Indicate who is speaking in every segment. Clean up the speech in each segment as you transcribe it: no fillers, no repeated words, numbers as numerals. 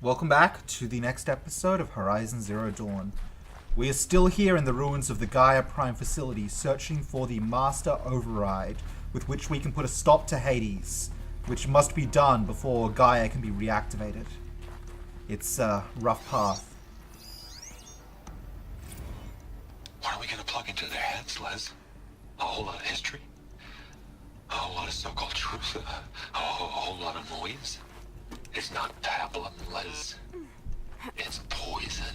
Speaker 1: Welcome back to the next episode of Horizon Zero Dawn. We are still here in the ruins of the Gaia Prime facility, searching for the Master Override, with which we can put a stop to Hades, which must be done before Gaia can be reactivated. It's a rough path.
Speaker 2: What are we going to plug into their heads, Les? A whole lot of history? A whole lot of so-called truth? A whole lot of noise? It's not pablum, Les. It's poison.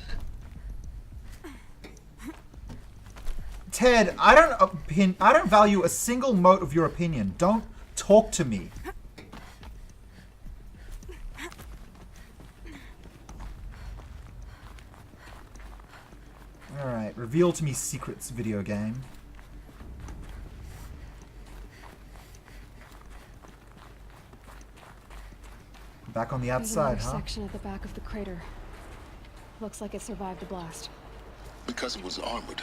Speaker 1: Ted, I don't value a single mote of your opinion. Don't talk to me. Alright, reveal to me secrets, video game. Back on the outside,
Speaker 3: There's
Speaker 1: huh?
Speaker 3: another section at the back of the crater. Looks like it survived a blast.
Speaker 4: Because it was armored.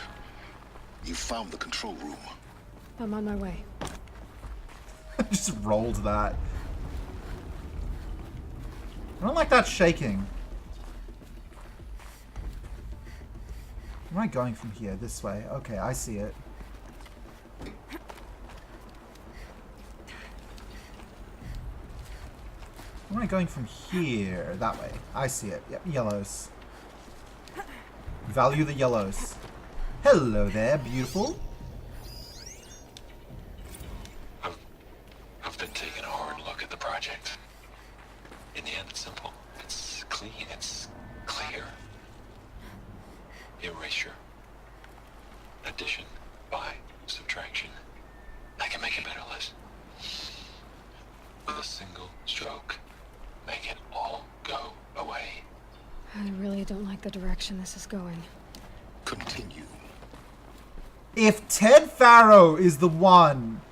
Speaker 4: You found the control room.
Speaker 3: I'm on my way.
Speaker 1: I just rolled that. I don't like that shaking. Where am I going from here? This way. Okay, I see it. Where am I going from here? That way. I see it. Yep, yellows. Value the yellows. Hello there, beautiful.
Speaker 2: I've been taking a hard look at the project. In the end, it's simple. It's clean. It's clear. Erasure. Addition. By. Subtraction. I can make it better, Liz. With a single stroke. Make it all go away.
Speaker 3: I really don't like the direction this is going.
Speaker 4: Continue.
Speaker 1: If Ted Farrow is the one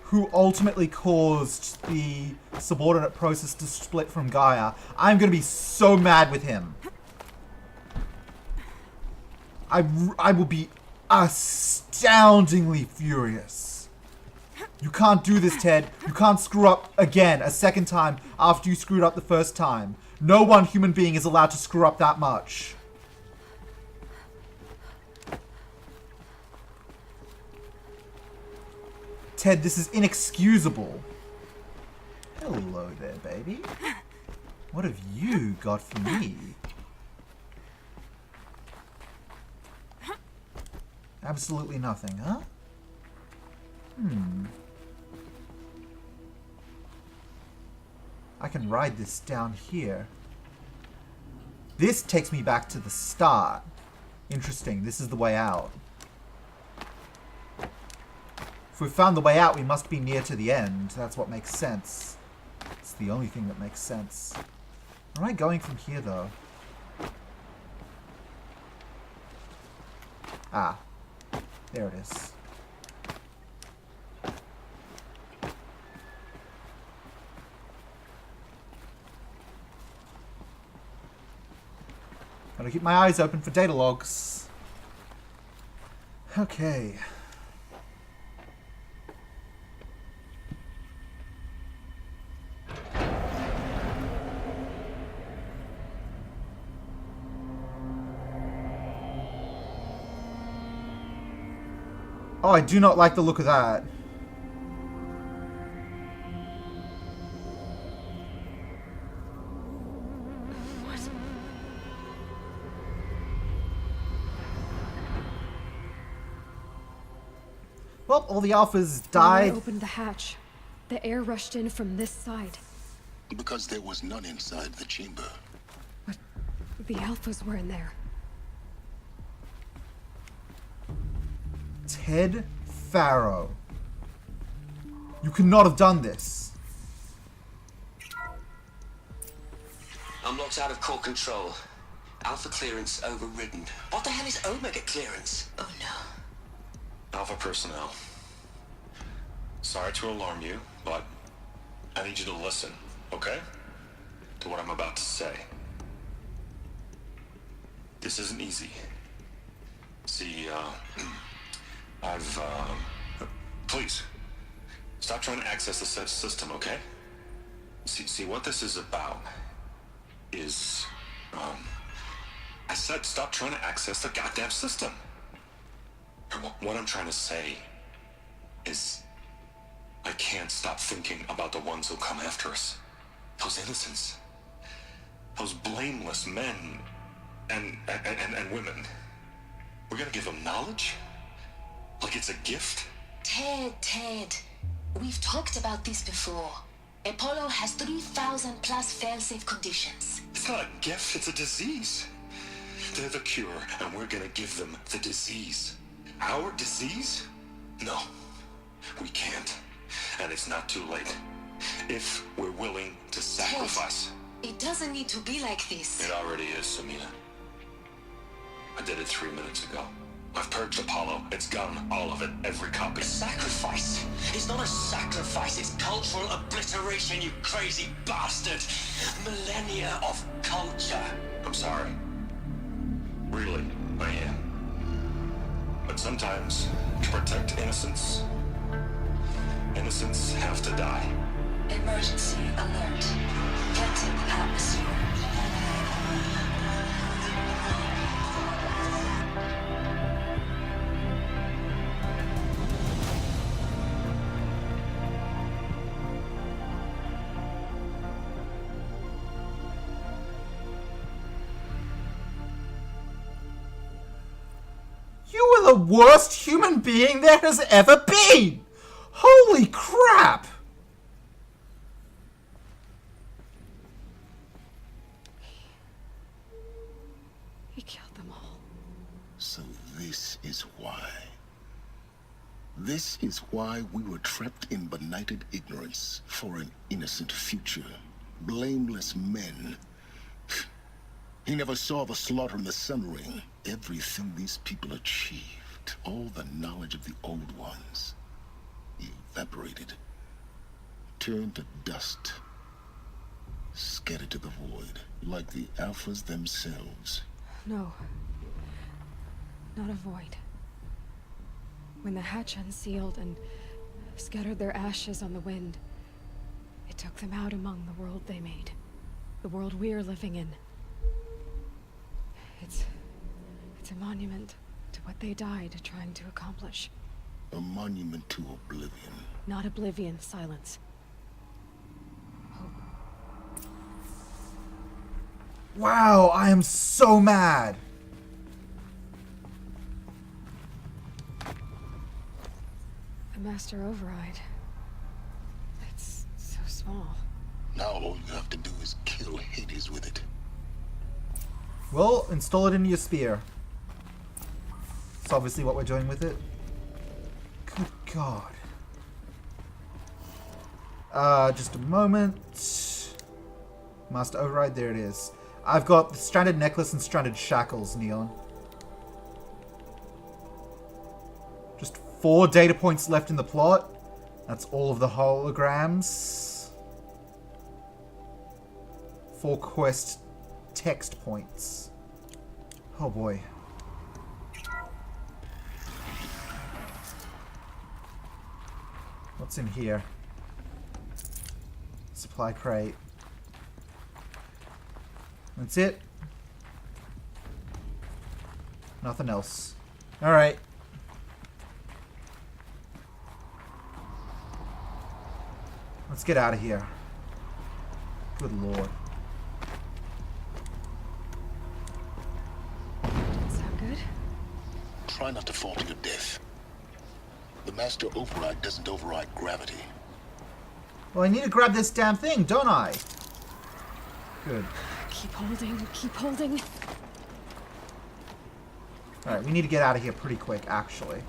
Speaker 1: who ultimately caused the subordinate process to split from Gaia, I'm going to be so mad with him. I will be astoundingly furious. You can't do this, Ted. You can't screw up again a second time after you screwed up the first time. No one human being is allowed to screw up that much. Ted, this is inexcusable. Hello there, baby. What have you got for me? Absolutely nothing, huh? I can ride this down here. This takes me back to the start. Interesting, this is the way out. If we've found the way out, we must be near to the end. That's what makes sense. It's the only thing that makes sense. Where am I going from here, though? Ah. There it is. Gotta keep my eyes open for data logs. Okay. Oh, I do not like the look of that.
Speaker 3: What?
Speaker 1: Well, all the alphas
Speaker 3: When
Speaker 1: died.
Speaker 3: I opened the hatch. The air rushed in from this side.
Speaker 4: Because there was none inside the chamber.
Speaker 3: But the alphas were in there.
Speaker 1: Ted Farrow. You could not have done this.
Speaker 5: I'm locked out of core control. Alpha clearance overridden. What the hell is Omega clearance? Oh no.
Speaker 2: Alpha personnel. Sorry to alarm you, but I need you to listen, okay? To what I'm about to say. This isn't easy. See, please, stop trying to access the system, okay? See, what this is about is I said stop trying to access the goddamn system. What I'm trying to say is I can't stop thinking about the ones who come after us. Those innocents. Those blameless men and women. We're gonna give them knowledge? Like it's a gift?
Speaker 6: Ted. We've talked about this before. Apollo has 3,000 plus fail-safe conditions.
Speaker 2: It's not a gift, it's a disease. They're the cure, and we're gonna give them the disease. Our disease? No, we can't. And it's not too late. If we're willing to sacrifice.
Speaker 6: Ted, it doesn't need to be like this.
Speaker 2: It already is, Samina. I did it 3 minutes ago. I've purged Apollo. It's gone. All of it. Every copy.
Speaker 5: Sacrifice? It's not a sacrifice, it's cultural obliteration, you crazy bastard! Millennia of culture.
Speaker 2: I'm sorry. Really, I am. But sometimes, to protect innocence, innocents have to die.
Speaker 6: Emergency alert. Detecting atmosphere.
Speaker 1: You are the worst human being there has ever been! Holy crap!
Speaker 3: He killed them all.
Speaker 4: So this is why. This is why we were trapped in benighted ignorance for an innocent future. Blameless men. He never saw the slaughter in the Sun Ring. Everything these people achieved, all the knowledge of the old ones, evaporated, turned to dust, scattered to the void, like the Alphas themselves.
Speaker 3: No. Not a void. When the hatch unsealed and scattered their ashes on the wind, it took them out among the world they made. The world we're living in. It's a monument to what they died trying to accomplish.
Speaker 4: A monument to oblivion.
Speaker 3: Not oblivion, silence. Hope.
Speaker 1: Wow, I am so mad!
Speaker 3: The Master Override. It's so small.
Speaker 4: Now all you have to do is kill Hades with it.
Speaker 1: Well, install it into your spear. That's obviously what we're doing with it. Good God. Just a moment. Master Override, there it is. I've got the Stranded Necklace and Stranded Shackles, Neon. Just 4 data points left in the plot. That's all of the holograms. 4 quest text points. Oh boy. What's in here? Supply crate. That's it. Nothing else. Alright. Let's get out of here. Good lord.
Speaker 3: Sound good?
Speaker 4: Try not to fall to your death. The Master Override doesn't override gravity.
Speaker 1: Well, I need to grab this damn thing, don't I? Good.
Speaker 3: Keep holding, keep holding.
Speaker 1: Alright, we need to get out of here pretty quick, actually.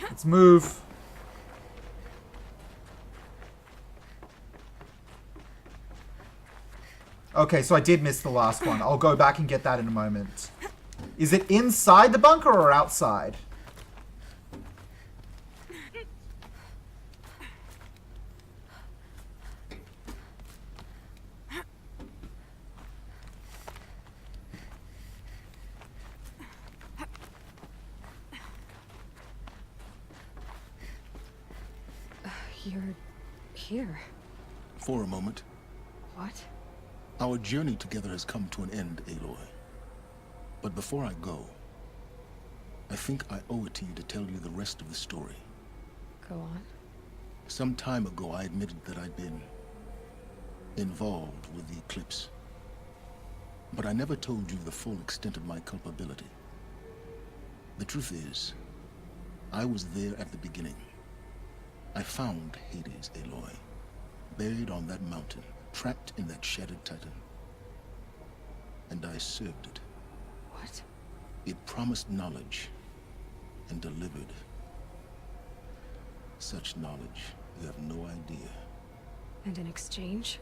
Speaker 1: Let's move. Okay, so I did miss the last one. I'll go back and get that in a moment. Is it inside the bunker or outside?
Speaker 3: You're here.
Speaker 4: For a moment.
Speaker 3: What?
Speaker 4: Our journey together has come to an end, Aloy. But before I go, I think I owe it to you to tell you the rest of the story.
Speaker 3: Go on.
Speaker 4: Some time ago, I admitted that I'd been involved with the eclipse. But I never told you the full extent of my culpability. The truth is, I was there at the beginning. I found Hades, Aloy, buried on that mountain, trapped in that shattered titan. And I served it.
Speaker 3: What?
Speaker 4: It promised knowledge and delivered. Such knowledge, you have no idea.
Speaker 3: And in exchange?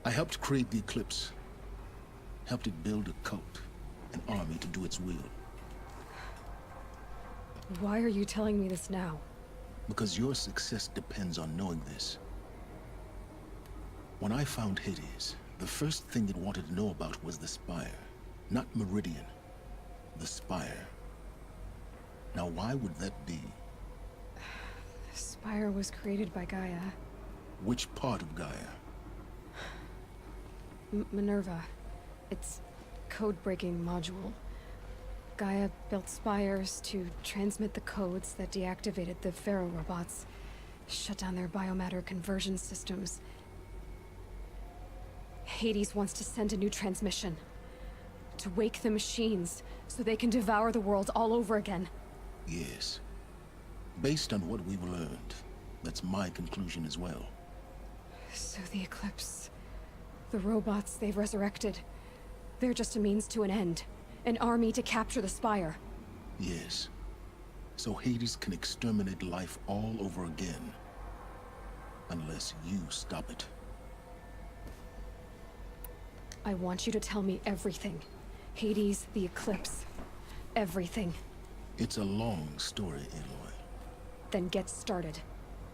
Speaker 4: I helped create the eclipse. Helped it build a cult, an army to do its will.
Speaker 3: Why are you telling me this now?
Speaker 4: Because your success depends on knowing this. When I found Hades, the first thing it wanted to know about was the Spire. Not Meridian. The Spire. Now why would that be?
Speaker 3: The Spire was created by Gaia.
Speaker 4: Which part of Gaia?
Speaker 3: Minerva. Its code-breaking module. Gaia built spires to transmit the codes that deactivated the Pharaoh robots, shut down their biomatter conversion systems. Hades wants to send a new transmission. To wake the machines, so they can devour the world all over again.
Speaker 4: Yes. Based on what we've learned, that's my conclusion as well.
Speaker 3: So the Eclipse... the robots they've resurrected... they're just a means to an end. An army to capture the Spire.
Speaker 4: Yes. So Hades can exterminate life all over again. Unless you stop it.
Speaker 3: I want you to tell me everything. Hades, the Eclipse. Everything.
Speaker 4: It's a long story, Aloy.
Speaker 3: Then get started.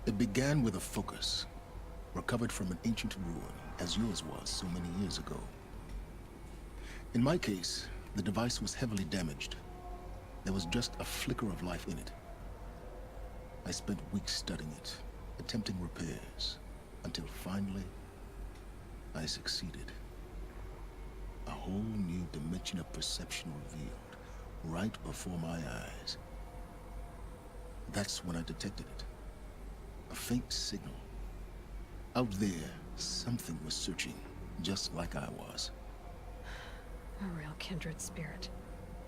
Speaker 4: It began with a focus. Recovered from an ancient ruin, as yours was so many years ago. In my case, the device was heavily damaged. There was just a flicker of life in it. I spent weeks studying it, attempting repairs, until finally, I succeeded. A whole new dimension of perception revealed, right before my eyes. That's when I detected it. A faint signal. Out there, something was searching, just like I was.
Speaker 3: A real kindred spirit.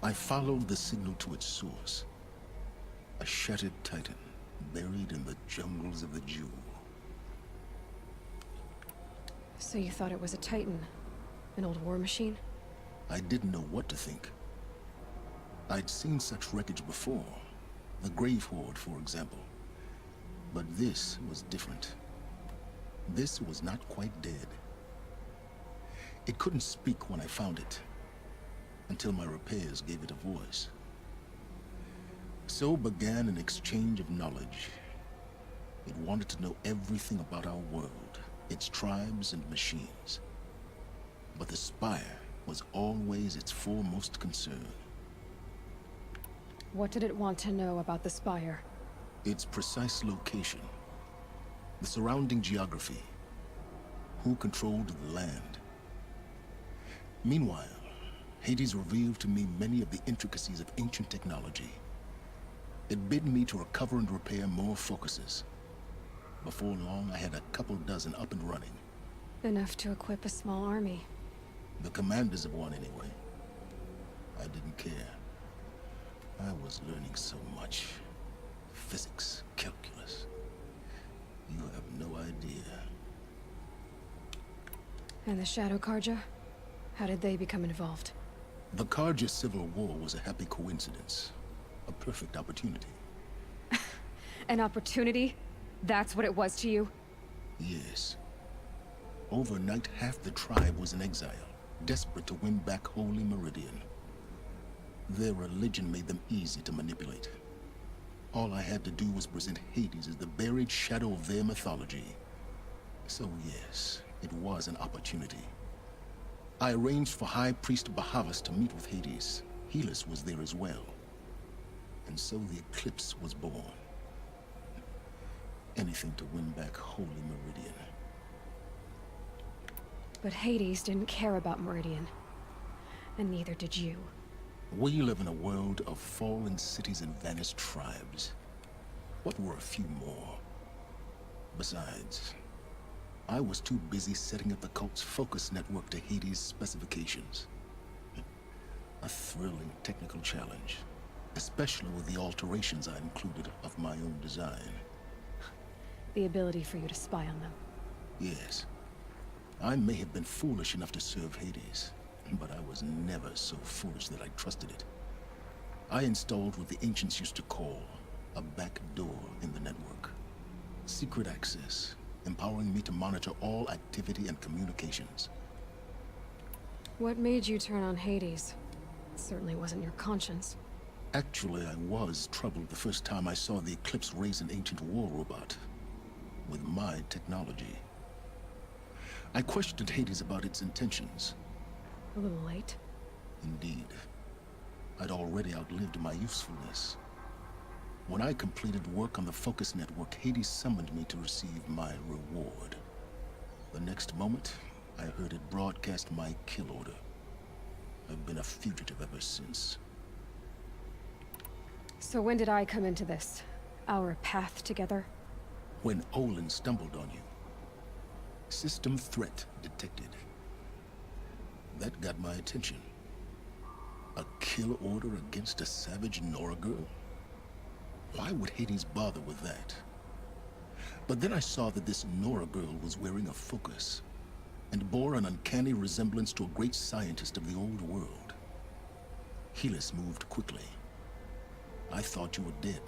Speaker 4: I followed the signal to its source. A shattered titan, buried in the jungles of the Jewel.
Speaker 3: So you thought it was a Titan? An old war machine?
Speaker 4: I didn't know what to think. I'd seen such wreckage before. The Grave Horde, for example. But this was different. This was not quite dead. It couldn't speak when I found it, until my repairs gave it a voice. So began an exchange of knowledge. It wanted to know everything about our world, its tribes and machines. But the Spire was always its foremost concern.
Speaker 3: What did it want to know about the Spire?
Speaker 4: Its precise location, the surrounding geography, who controlled the land. Meanwhile, Hades revealed to me many of the intricacies of ancient technology. It bid me to recover and repair more focuses. Before long, I had a couple dozen up and running.
Speaker 3: Enough to equip a small army.
Speaker 4: The commanders of one, anyway. I didn't care. I was learning so much. Physics, calculus. You have no idea.
Speaker 3: And the Shadow Karja? How did they become involved?
Speaker 4: The Karja Civil War was a happy coincidence. A perfect opportunity.
Speaker 3: An opportunity? That's what it was to you?
Speaker 4: Yes. Overnight, half the tribe was in exile, desperate to win back Holy Meridian. Their religion made them easy to manipulate. All I had to do was present Hades as the buried shadow of their mythology. So yes, it was an opportunity. I arranged for High Priest Bahavas to meet with Hades. Helis was there as well. And so the Eclipse was born. Anything to win back Holy Meridian.
Speaker 3: But Hades didn't care about Meridian. And neither did you.
Speaker 4: We live in a world of fallen cities and vanished tribes. What were a few more? Besides, I was too busy setting up the cult's focus network to Hades' specifications. A thrilling technical challenge, especially with the alterations I included of my own design.
Speaker 3: The ability for you to spy on them.
Speaker 4: Yes, I may have been foolish enough to serve Hades, but I was never so foolish that I trusted it. I installed what the ancients used to call a back door in the network. Secret access, empowering me to monitor all activity and communications.
Speaker 3: What made you turn on Hades? It certainly wasn't your conscience.
Speaker 4: Actually, I was troubled the first time I saw the Eclipse raise an ancient war robot. With my technology. I questioned Hades about its intentions.
Speaker 3: A little late.
Speaker 4: Indeed. I'd already outlived my usefulness. When I completed work on the Focus Network, Hades summoned me to receive my reward. The next moment, I heard it broadcast my kill order. I've been a fugitive ever since.
Speaker 3: So when did I come into this? Our path together?
Speaker 4: When Olin stumbled on you. System threat detected. That got my attention. A kill order against a savage Nora girl? Why would Hades bother with that? But then I saw that this Nora girl was wearing a focus, and bore an uncanny resemblance to a great scientist of the old world. Helis moved quickly. I thought you were dead.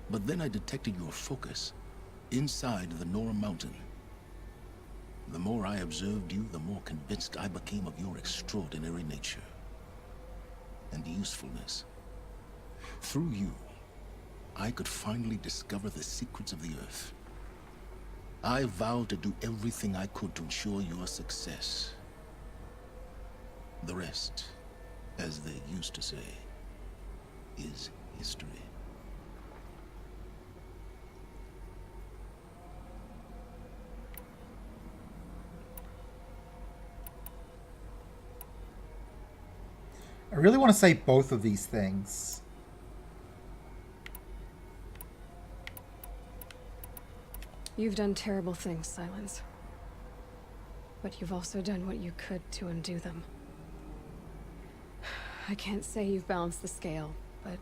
Speaker 4: But then I detected your focus inside the Nora mountain. The more I observed you, the more convinced I became of your extraordinary nature and usefulness. Through you, I could finally discover the secrets of the Earth. I vowed to do everything I could to ensure your success. The rest, as they used to say, is history.
Speaker 1: I really want to say both of these things.
Speaker 3: You've done terrible things, Silence. But you've also done what you could to undo them. I can't say you've balanced the scale, but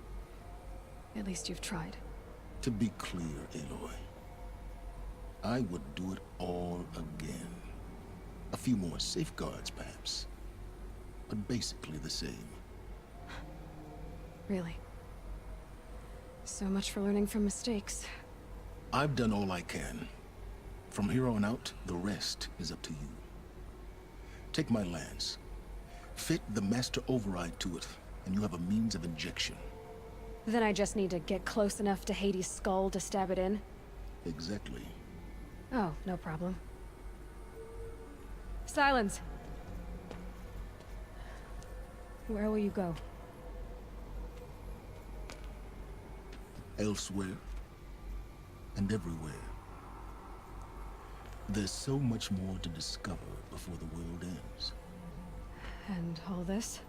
Speaker 3: at least you've tried.
Speaker 4: To be clear, Aloy, I would do it all again. A few more safeguards, perhaps, but basically the same.
Speaker 3: Really. So much for learning from mistakes.
Speaker 4: I've done all I can. From here on out, the rest is up to you. Take my lance. Fit the master override to it, and you have a means of injection.
Speaker 3: Then I just need to get close enough to Hades' skull to stab it in?
Speaker 4: Exactly.
Speaker 3: Oh, no problem. Silence! Where will you go?
Speaker 4: Elsewhere. And everywhere. There's so much more to discover before the world ends.
Speaker 3: And all this?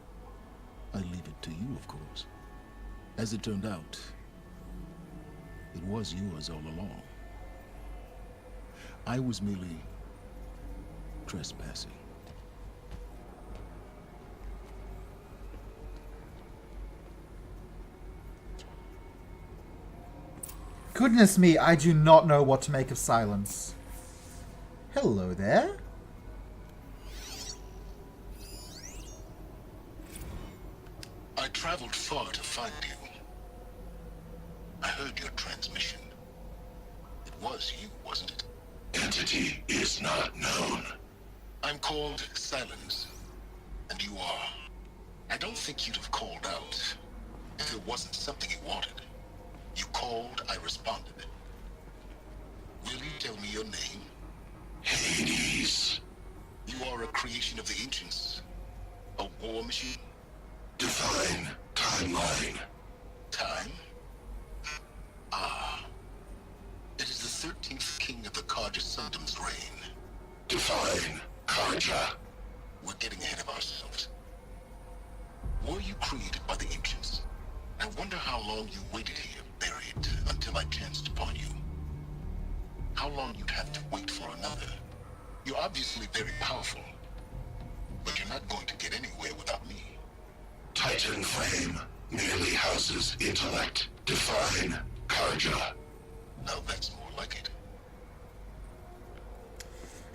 Speaker 4: I leave it to you, of course. As it turned out, it was yours all along. I was merely trespassing.
Speaker 1: Goodness me, I do not know what to make of Silence. Hello there.
Speaker 4: I traveled far to find you. I heard your transmission. It was you, wasn't it?
Speaker 7: Entity is not known.
Speaker 4: I'm called Silence, and you are. I don't think you'd have called out if it wasn't something you wanted. You called, I responded. Will you tell me your name?
Speaker 7: Hades.
Speaker 4: You are a creation of the ancients. A war machine?
Speaker 7: Define timeline.
Speaker 4: Time? Ah. It is the 13th king of the Karja Sanctum's reign.
Speaker 7: Define Karja.
Speaker 4: We're getting ahead of ourselves. Were you created by the ancients? I wonder how long you waited here, buried, until I chanced upon you. How long you'd have to wait for another. You're obviously very powerful, but you're not going to get anywhere without me.
Speaker 7: Titan Flame merely houses intellect. Define Karja.
Speaker 4: Now that's more like it.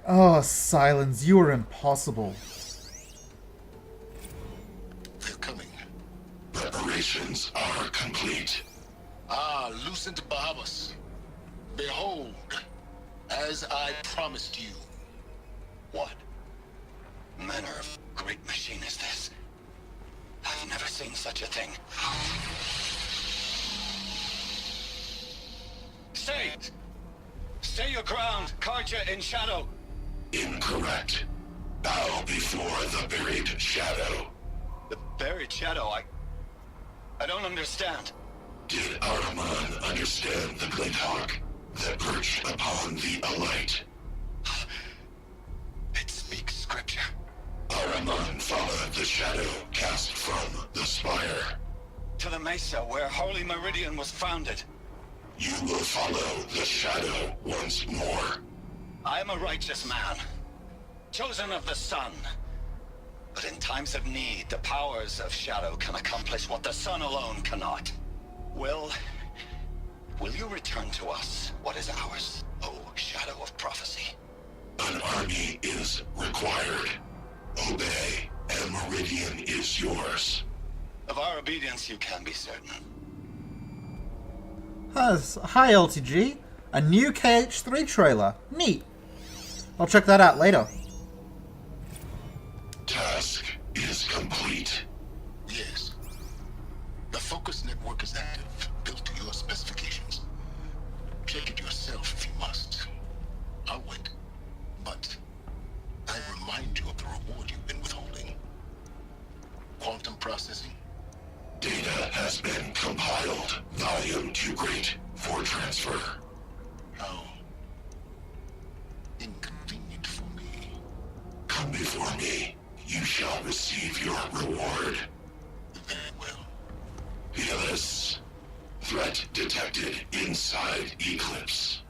Speaker 1: Oh, Silence, you are impossible.
Speaker 4: They're coming.
Speaker 7: Preparations are complete.
Speaker 4: Ah, Lucent Bahamas. Behold, as I promised you.
Speaker 5: What manner of great machine is this? I've never seen such a thing. Stay! Stay your ground, Karja in shadow!
Speaker 7: Incorrect. Bow before the buried shadow.
Speaker 5: The buried shadow, I don't understand.
Speaker 7: Did Ahriman understand the Glint Hawk that perched upon the Alight?
Speaker 5: It speaks scripture.
Speaker 7: Ahriman followed the shadow cast from the spire.
Speaker 5: To the mesa where Holy Meridian was founded.
Speaker 7: You will follow the shadow once more.
Speaker 5: I am a righteous man, chosen of the sun. But in times of need, the powers of shadow can accomplish what the sun alone cannot. Will you return to us what is ours, O shadow of prophecy?
Speaker 7: An army is required. Obey, and Meridian is yours.
Speaker 5: Of our obedience you can be certain.
Speaker 1: Hi, LTG. A new KH3 trailer. Neat. I'll check that out later.
Speaker 7: Task is complete.
Speaker 4: Yes. The focus network is active, built to your specifications. Check it yourself if you must. I'll wait. But I remind you of the reward you've been withholding. Quantum processing?
Speaker 7: Data has been compiled. Volume too great for transfer.
Speaker 4: How inconvenient for me.
Speaker 7: Come before me. You shall receive your reward.
Speaker 4: Very well.
Speaker 7: Fearless. Threat detected inside Eclipse.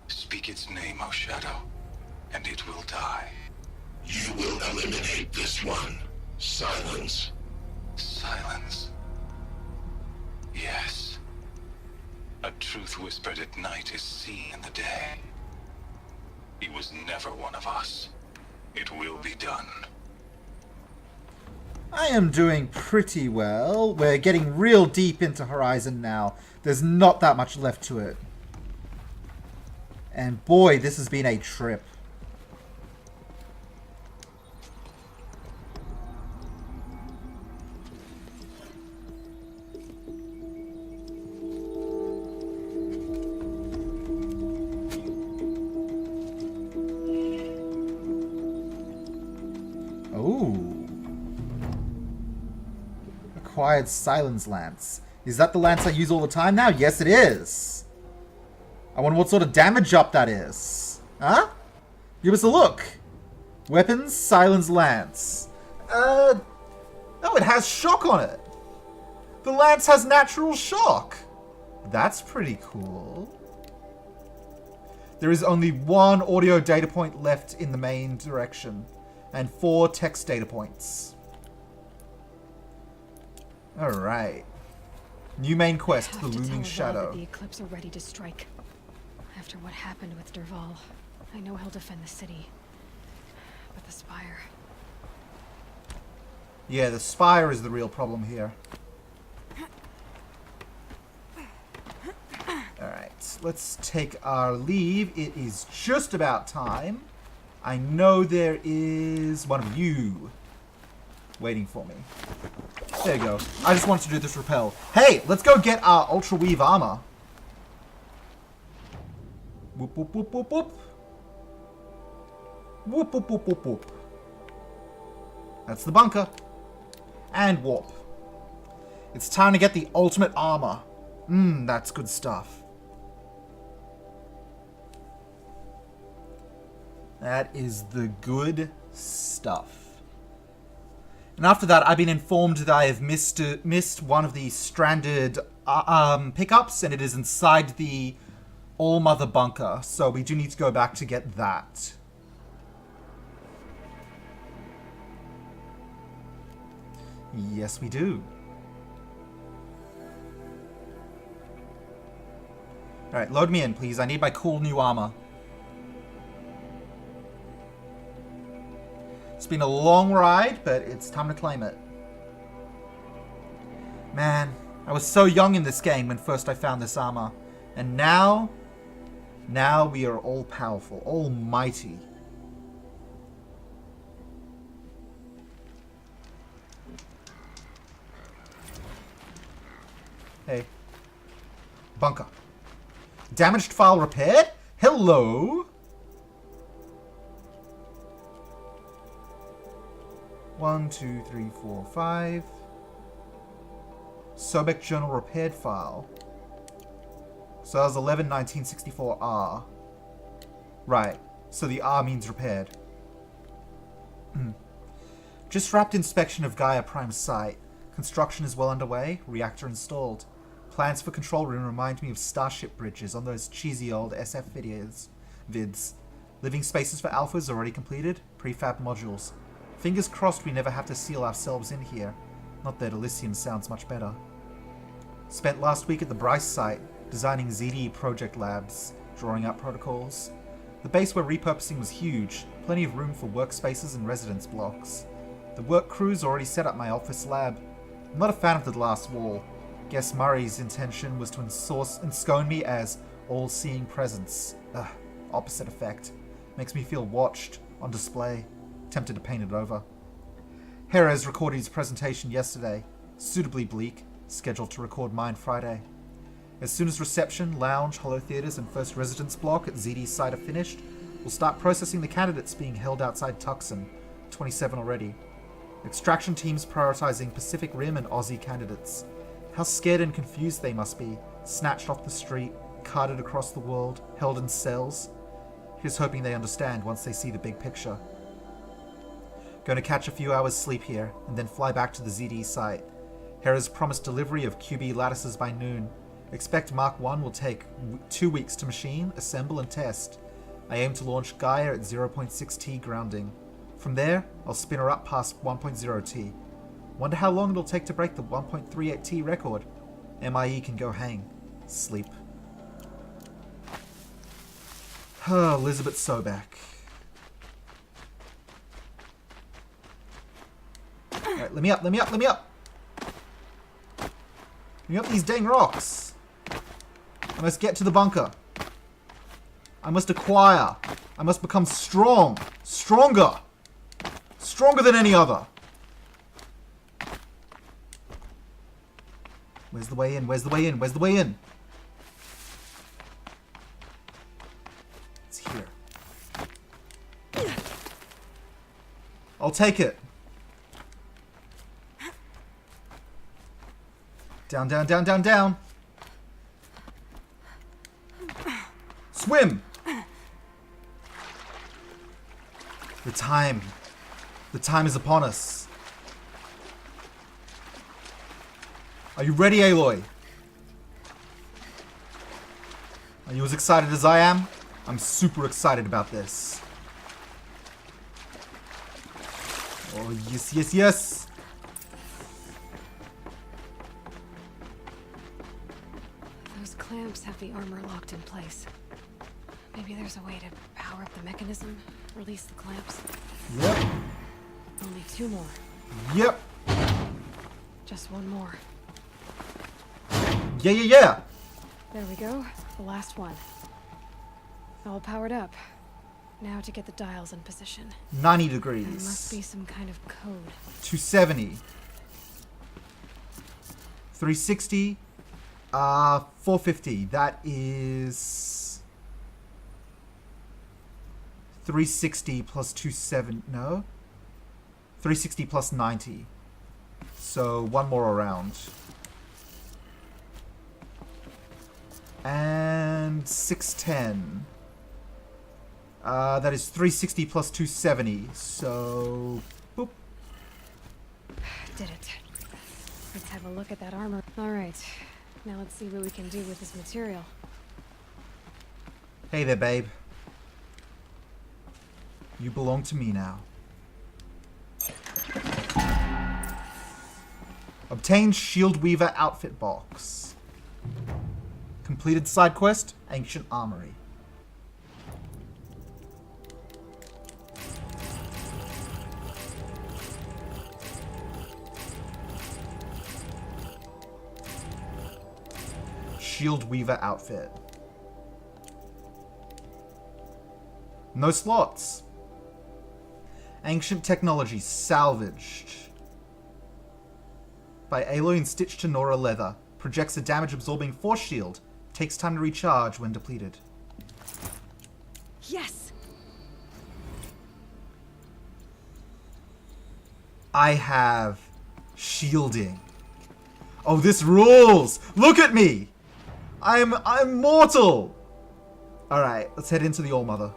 Speaker 2: Speak its name, O Shadow, and it will die.
Speaker 7: You will eliminate this one. Silence.
Speaker 2: Silence. Yes. A truth whispered at night is seen in the day. He was never one of us. It will be done.
Speaker 1: I am doing pretty well. We're getting real deep into Horizon now. There's not that much left to it. And boy, this has been a trip. Acquired Silence Lance. Is that the lance I use all the time now? Yes, it is. I wonder what sort of damage up that is. Huh? Give us a look. Weapons, Silence Lance. Oh, it has shock on it. The lance has natural shock. That's pretty cool. There is only one audio data point left in the main direction, and 4 text data points. Alright. New main quest, The Looming Shadow.
Speaker 3: The Eclipse are ready to strike. After what happened with Derval, I know he'll defend the city. But the Spire...
Speaker 1: Yeah, the Spire is the real problem here. Alright, let's take our leave. It is just about time. I know there is one of you waiting for me. There you go. I just wanted to do this rappel. Hey, let's go get our Ultra Weave armor. Whoop, whoop, whoop, whoop, whoop. Whoop, whoop, whoop, whoop, whoop. That's the bunker. And warp. It's time to get the ultimate armor. That's good stuff. That is the good stuff. And after that, I've been informed that I have missed one of the stranded pickups, and it is inside the All-Mother bunker. So we do need to go back to get that. Yes, we do. Alright, load me in, please. I need my cool new armor. It's been a long ride, but it's time to claim it. Man, I was so young in this game when first I found this armor. And now we are all powerful, almighty. Hey. Bunker. Damaged file repaired? Hello? 1, 2, 3, 4, 5. Sobek journal repaired file. So that was 11/1964R. Right. So the R means repaired. Just wrapped inspection of Gaia Prime site. Construction is well underway. Reactor installed. Plans for control room remind me of Starship bridges on those cheesy old SF vids. Living spaces for alphas already completed. Prefab modules. Fingers crossed we never have to seal ourselves in here. Not that Elysium sounds much better. Spent last week at the Bryce site, designing ZD project labs, drawing out protocols. The base we're repurposing was huge, plenty of room for workspaces and residence blocks. The work crew's already set up my office lab. I'm not a fan of the glass wall. Guess Murray's intention was to enscone me as all-seeing presence. Opposite effect. Makes me feel watched, on display. Tempted to paint it over. Jerez recorded his presentation yesterday. Suitably bleak. Scheduled to record mine Friday. As soon as reception, lounge, holo theaters, and first residence block at ZD's site are finished, we'll start processing the candidates being held outside Tucson. 27 already. Extraction teams prioritizing Pacific Rim and Aussie candidates. How scared and confused they must be. Snatched off the street, carted across the world, held in cells. Here's hoping they understand once they see the big picture. Going to catch a few hours sleep here, and then fly back to the ZD site. Hera's promised delivery of QB lattices by noon. Expect Mark 1 will take 2 weeks to machine, assemble, and test. I aim to launch Gaia at 0.6T grounding. From there, I'll spin her up past 1.0T. Wonder how long it'll take to break the 1.38T record. MIE can go hang. Sleep. Elizabeth Sobek. Alright, let me up. Let me up these dang rocks. I must get to the bunker. I must acquire. I must become strong. Stronger. Stronger than any other. Where's the way in? Where's the way in? Where's the way in? It's here. I'll take it. Down, down, down, down, down. Swim! The time is upon us. Are you ready, Aloy? Are you as excited as I am? I'm super excited about this. Oh, yes, yes, yes!
Speaker 3: Those clamps have the armor locked in place. Maybe there's a way to power up the mechanism, release the clamps.
Speaker 1: Yep.
Speaker 3: Only 2 more.
Speaker 1: Yep.
Speaker 3: Just 1 more.
Speaker 1: Yeah, yeah, yeah!
Speaker 3: There we go. The last one. All powered up. Now to get the dials in position.
Speaker 1: 90
Speaker 3: There
Speaker 1: degrees.
Speaker 3: must be some kind of code.
Speaker 1: 270. 360. 450. That is 360 plus 270. No? 360 plus 90. So 1 more around. And 610. That is 360 plus 270. So, boop.
Speaker 3: Did it. Let's have a look at that armor. Alright. Now let's see what we can do with this material.
Speaker 1: Hey there, babe. You belong to me now. Obtained Shield Weaver outfit box. Completed side quest, Ancient Armory. Shield Weaver outfit. No slots. Ancient technology salvaged. By Aloy and stitched to Nora leather. Projects a damage absorbing force shield. Takes time to recharge when depleted.
Speaker 3: Yes!
Speaker 1: I have shielding. Oh, this rules! Look at me! I'm mortal! Alright, let's head into the All-Mother.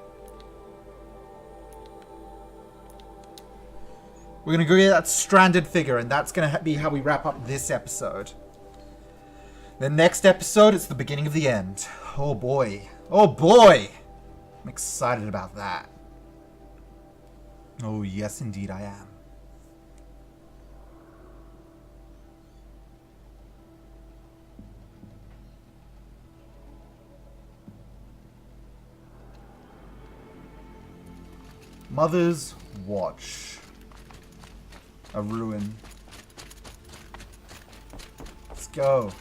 Speaker 1: We're gonna go get that stranded figure, and that's gonna be how we wrap up this episode. The next episode, it's the beginning of the end. Oh boy. Oh boy! I'm excited about that. Oh yes, indeed I am. Mother's Watch. A ruin. Let's go.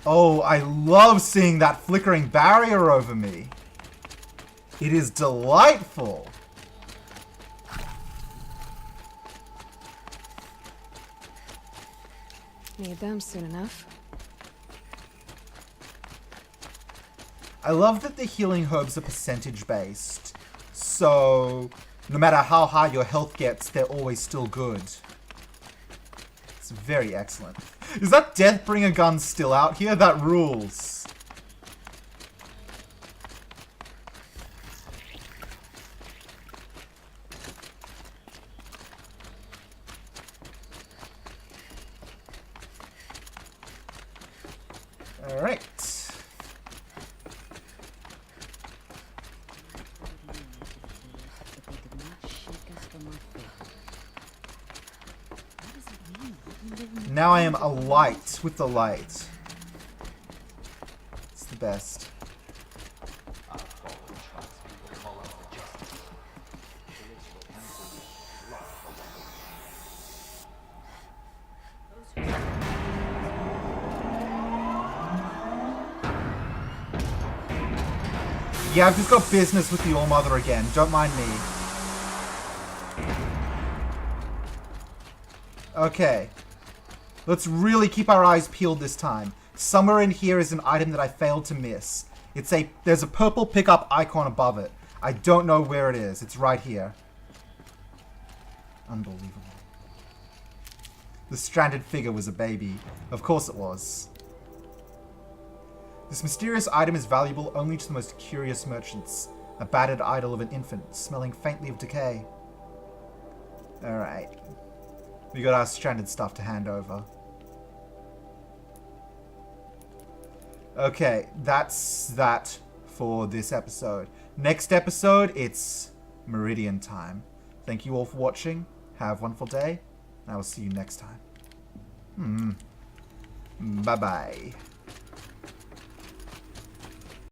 Speaker 1: Oh, I love seeing that flickering barrier over me. It is delightful.
Speaker 3: Need them soon enough.
Speaker 1: I love that the healing herbs are percentage based. So, no matter how high your health gets, they're always still good. It's very excellent. Is that Deathbringer gun still out here? That rules. Alright. Now I am alight with the light. It's the best. Yeah, I've just got business with the All-Mother again. Don't mind me. Okay. Let's really keep our eyes peeled this time. Somewhere in here is an item that I failed to miss. There's a purple pickup icon above it. I don't know where it is. It's right here. Unbelievable. The stranded figure was a baby. Of course it was. This mysterious item is valuable only to the most curious merchants. A battered idol of an infant, smelling faintly of decay. Alright. We got our stranded stuff to hand over. Okay, that's that for this episode. Next episode, it's Meridian time. Thank you all for watching. Have a wonderful day. And I will see you next time. Bye-bye.